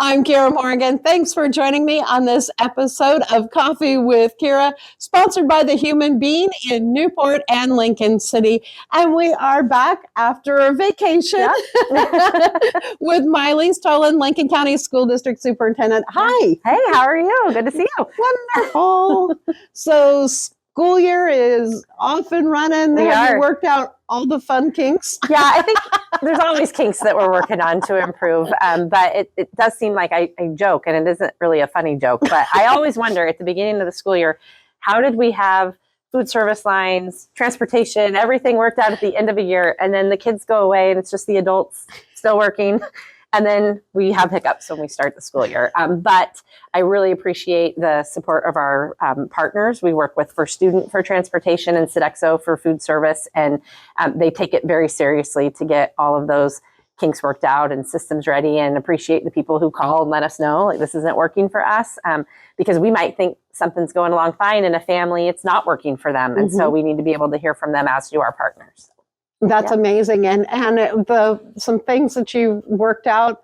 I'm Kiera Morgan. Thanks for joining me on this episode of Coffee with Kiera, sponsored by The Human Being in Newport and Lincoln City. And we are back after a vacation with MajaliseTolan, Lincoln County School District Superintendent. Hi. Hey, how are you? Good to see you. Wonderful. So school year is off and running. Have you worked out all the fun kinks? Yeah, I think there's always kinks that we're working on to improve. But it does seem like I joke, and it isn't really a funny joke. But I always wonder at the beginning of the school year, how did we have food service lines, transportation, everything worked out at the end of a year, and then the kids go away and it's just the adults still working. And then we have hiccups when we start the school year. But I really appreciate the support of our partners. We work with First Student for transportation and Sodexo for food service. And they take it very seriously to get all of those kinks worked out and systems ready, and appreciate the people who call and let us know, like, this isn't working for us. Because we might think something's going along fine in a family, it's not working for them. And so we need to be able to hear from them, as do our partners. That's amazing. And some things that you worked out,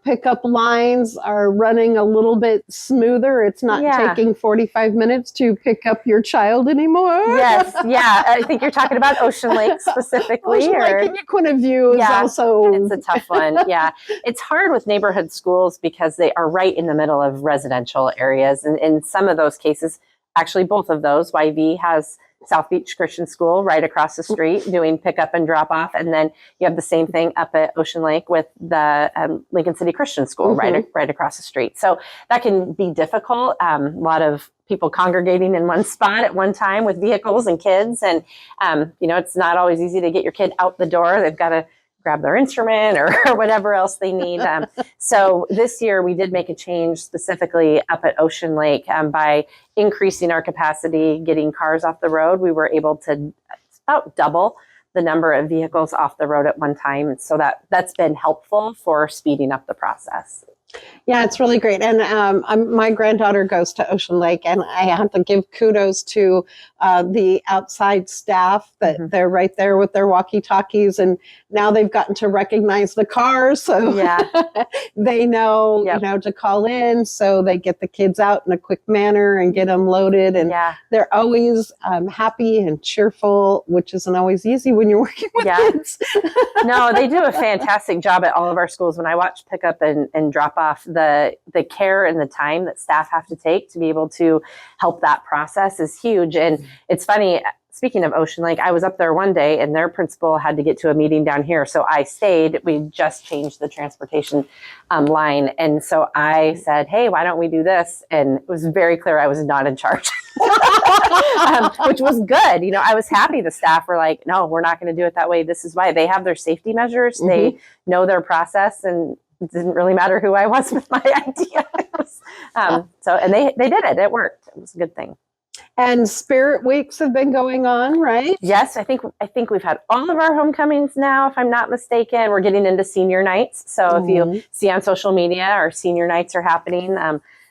pickup lines are running a little bit smoother. It's not taking 45 minutes to pick up your child anymore. Yes. Yeah. I think you're talking about Ocean Lake specifically. Ocean Lake and Yaquina View is also... It's a tough one. Yeah. It's hard with neighborhood schools because they are right in the middle of residential areas. And in some of those cases, actually both of those, YV has South Beach Christian School right across the street doing pickup and drop off. And then you have the same thing up at Ocean Lake with the Lincoln City Christian School right across the street. So that can be difficult. A lot of people congregating in one spot at one time with vehicles and kids. And, it's not always easy to get your kid out the door. They've got to grab their instrument or whatever else they need. So this year we did make a change specifically up at Ocean Lake by increasing our capacity, getting cars off the road. We were able to about double the number of vehicles off the road at one time. So that's been helpful for speeding up the process. Yeah, it's really great. And my granddaughter goes to Ocean Lake, and I have to give kudos to the outside staff that they're right there with their walkie-talkies, and now they've gotten to recognize the cars, so they know to call in, so they get the kids out in a quick manner and get them loaded, and they're always happy and cheerful, which isn't always easy when you're working with kids. No, they do a fantastic job at all of our schools. When I watch pickup and drop off, the care and the time that staff have to take to be able to help that process is huge. And it's funny, speaking of Ocean Lake, I was up there one day and their principal had to get to a meeting down here. So I stayed. We just changed the transportation line. And so I said, hey, why don't we do this? And it was very clear I was not in charge, which was good. I was happy the staff were like, no, we're not going to do it that way. This is why. They have their safety measures. They know their process, and it didn't really matter who I was with my idea. And they did it. It worked. It was a good thing. And Spirit Weeks have been going on, right? Yes, I think we've had all of our homecomings now, if I'm not mistaken. We're getting into senior nights. So if you see on social media, our senior nights are happening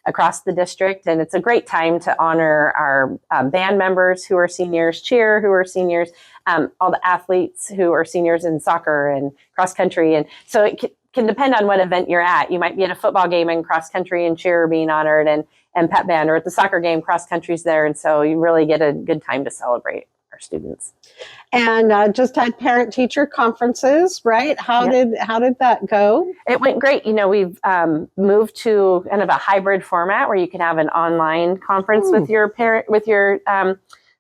across the district. And it's a great time to honor our band members who are seniors, cheer who are seniors, all the athletes who are seniors in soccer and cross country. And so it can depend on what event you're at. You might be at a football game and cross country and cheer being honored and pep band, or at the soccer game, cross country's there. And so you really get a good time to celebrate our students. And just had parent teacher conferences, right? How did that go? It went great. We've moved to kind of a hybrid format where you can have an online conference with your parent, with your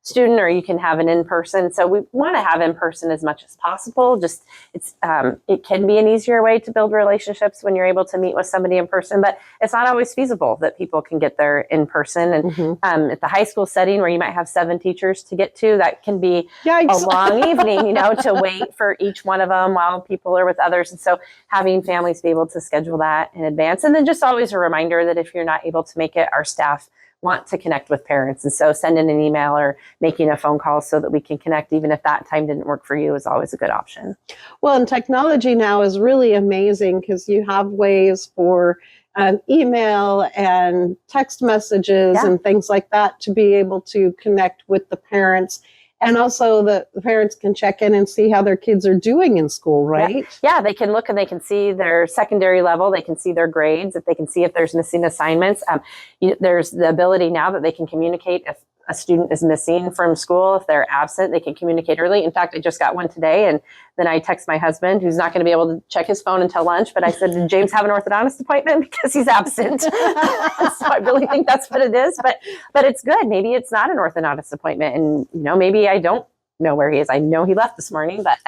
student, or you can have an in-person. So we want to have in-person as much as possible. Just it can be an easier way to build relationships when you're able to meet with somebody in person, but it's not always feasible that people can get there in person. And at the high school setting where you might have 7 teachers to get to, that can be a long evening, to wait for each one of them while people are with others. And so having families be able to schedule that in advance. And then just always a reminder that if you're not able to make it, our staff want to connect with parents. And so sending an email or making a phone call so that we can connect, even if that time didn't work for you, is always a good option. Well, and technology now is really amazing because you have ways for email and text messages and things like that to be able to connect with the parents And also the parents can check in and see how their kids are doing in school, right? Yeah, they can look and they can see their secondary level. They can see their grades. If they can see if there's missing assignments. There's the ability now that they can communicate if a student is missing from school, if they're absent, they can communicate early. In fact, I just got one today, and then I text my husband, who's not going to be able to check his phone until lunch, but I said, did James have an orthodontist appointment? Because he's absent. So I really think that's what it is, but it's good. Maybe it's not an orthodontist appointment, and maybe I don't know where he is. I know he left this morning, but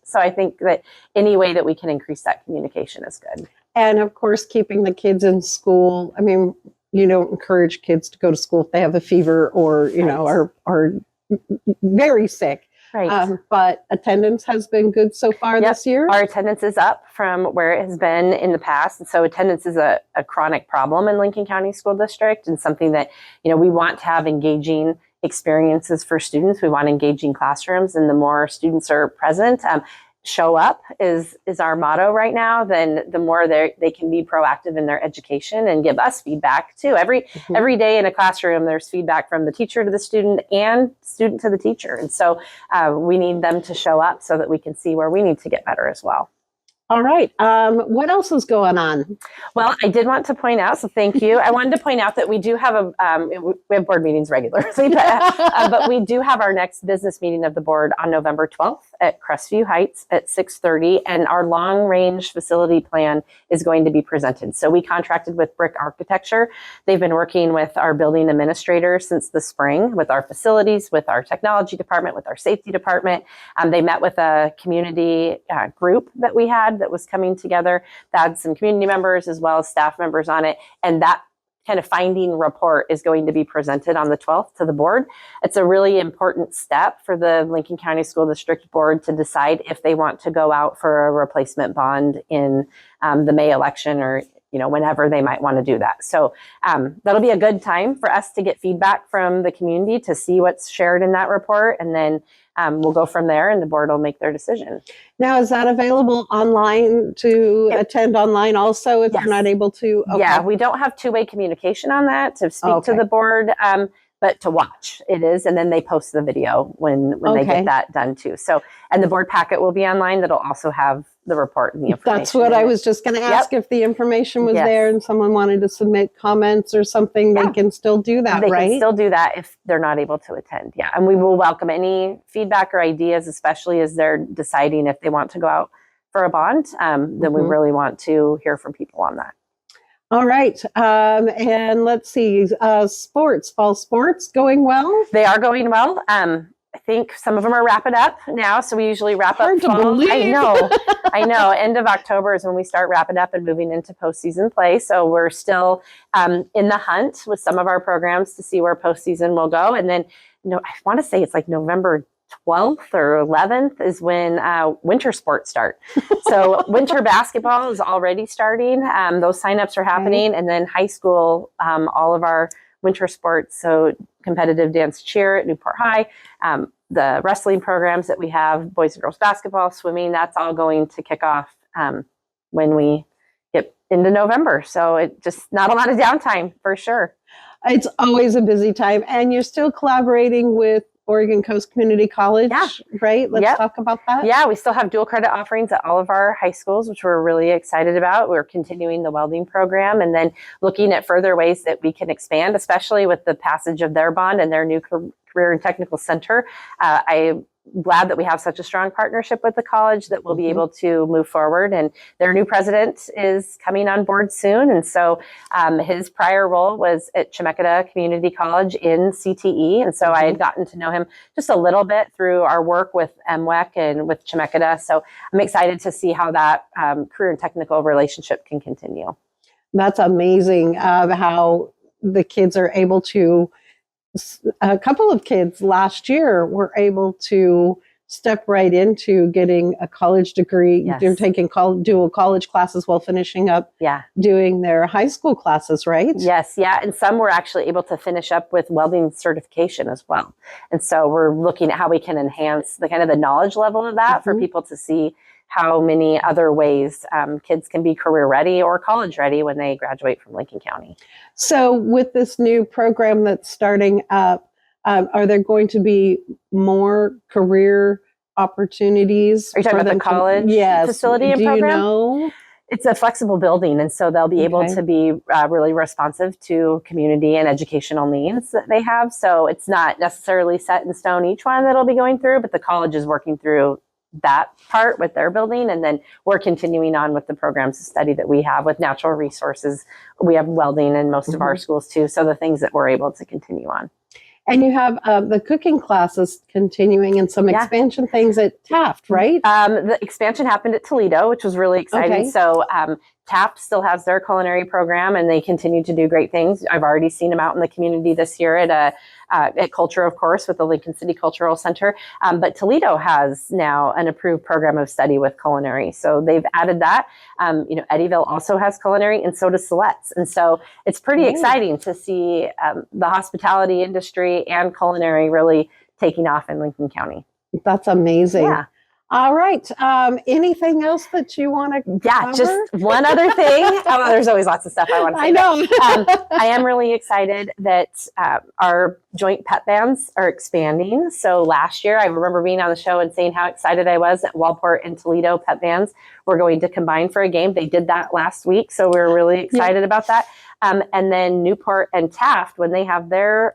so I think that any way that we can increase that communication is good. And of course, keeping the kids in school. I mean, you don't encourage kids to go to school if they have a fever or, are very sick. Right. But attendance has been good so far this year. Our attendance is up from where it has been in the past. And so attendance is a chronic problem in Lincoln County School District, and something that, we want to have engaging experiences for students. We want engaging classrooms, and the more students are present, show up is our motto right now, then the more they can be proactive in their education and give us feedback too. Every day in a classroom, there's feedback from the teacher to the student and student to the teacher. And so we need them to show up so that we can see where we need to get better as well. All right. What else is going on? Well, I did want to point out, so thank you. I wanted to point out that we do have we have board meetings regularly, but we do have our next business meeting of the board on November 12th at Crestview Heights at 6:30, and our long-range facility plan is going to be presented. So we contracted with Brick Architecture. They've been working with our building administrator since the spring, with our facilities, with our technology department, with our safety department. They met with a community group that we had that was coming together, that had some community members as well as staff members on it. And that kind of finding report is going to be presented on the 12th to the board. It's a really important step for the Lincoln County School District Board to decide if they want to go out for a replacement bond in the May election, or whenever they might want to do that. So that'll be a good time for us to get feedback from the community to see what's shared in that report. And then we'll go from there, and the board will make their decision. Now, is that available online to attend online also if you're not able to? Okay. Yeah, we don't have two-way communication on that to speak to the board, but to watch it is. And then they post the video when they get that done too. So, and the board packet will be online. That'll also have the report and the information. That's what I was just going to ask. If the information was there and someone wanted to submit comments or something, they can still do that, they right? They can still do that if they're not able to attend. Yeah. And we will welcome any feedback or ideas, especially as they're deciding if they want to go out for a bond. Then we really want to hear from people on that. All right. And let's see, fall sports going well? They are going well. I think some of them are wrapping up now. So we usually wrap up fall. Believe. I know. End of October is when we start wrapping up and moving into postseason play. So we're still in the hunt with some of our programs to see where postseason will go. And then, I want to say it's like November 12th or 11th is when winter sports start. So winter basketball is already starting. Those signups are happening. And then high school, all of our winter sports, so competitive dance cheer at Newport High, the wrestling programs that we have, boys and girls basketball, swimming, that's all going to kick off when we get into November. So it just not a lot of downtime for sure. It's always a busy time. And you're still collaborating with Oregon Coast Community College, right? Let's talk about that. Yeah, we still have dual credit offerings at all of our high schools, which we're really excited about. We're continuing the welding program and then looking at further ways that we can expand, especially with the passage of their bond and their new career and technical center. I'm glad that we have such a strong partnership with the college that we'll be able to move forward. And their new president is coming on board soon. And so his prior role was at Chemeketa Community College in CTE. And so I had gotten to know him just a little bit through our work with MWEC and with Chemeketa. So I'm excited to see how that career and technical relationship can continue. That's amazing how the kids are able to. A couple of kids last year were able to step right into getting a college degree. They're taking dual college classes while finishing up doing their high school classes, right? Yes, yeah. And some were actually able to finish up with welding certification as well. And so we're looking at how we can enhance the kind of the knowledge level of that for people to see how many other ways kids can be career ready or college ready when they graduate from Lincoln County. So with this new program that's starting up, Are there going to be more career opportunities? Are you talking for about them the college yes. facility and Do program? you know? It's a flexible building, and so they'll be able Okay. to be really responsive to community and educational needs that they have. So it's not necessarily set in stone each one that'll be going through, but the college is working through that part with their building, and then we're continuing on with the programs of study that we have with natural resources. We have welding in most of our schools too, so the things that we're able to continue on. And you have the cooking classes continuing and some expansion things at Taft, right? The expansion happened at Toledo, which was really exciting. Okay. So Taft still has their culinary program, and they continue to do great things. I've already seen them out in the community this year at Culture, of course, with the Lincoln City Cultural Center. But Toledo has now an approved program of study with culinary. So they've added that. Eddyville also has culinary, and so does Siletz. And so it's pretty exciting to see the hospitality industry and culinary really taking off in Lincoln County. That's amazing. Yeah. All right. Anything else that you want to cover? Just one other thing. There's always lots of stuff I want to say. I know. I am really excited that our joint pet bands are expanding. So last year, I remember being on the show and saying how excited I was that Walport and Toledo pet bands were going to combine for a game. They did that last week, so we were really excited about that. And then Newport and Taft, when they have their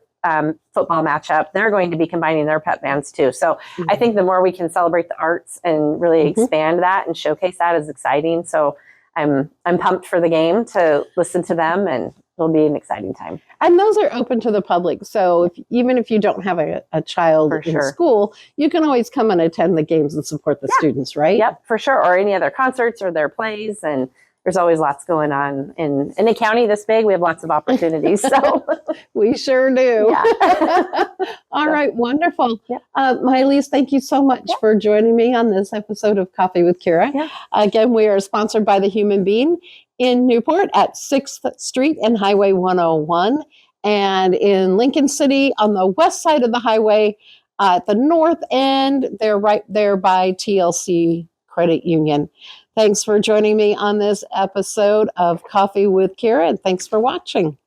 football matchup, they're going to be combining their pet bands too. So I think the more we can celebrate the arts and really expand that and showcase that is exciting. So I'm pumped for the game to listen to them, and it'll be an exciting time. And those are open to the public. So even if you don't have a child in school, you can always come and attend the games and support the students, right? Yep, for sure. Or any other concerts or their plays. And there's always lots going on. In a county this big, we have lots of opportunities. So we sure do. Yeah. All right, wonderful. Yep. Majalise, thank you so much for joining me on this episode of Coffee with Kiera. Yeah. Again, we are sponsored by The Human Being in Newport at 6th Street and Highway 101, and in Lincoln City on the west side of the highway at the north end. They're right there by TLC Credit Union. Thanks for joining me on this episode of Coffee with Kiera, and thanks for watching.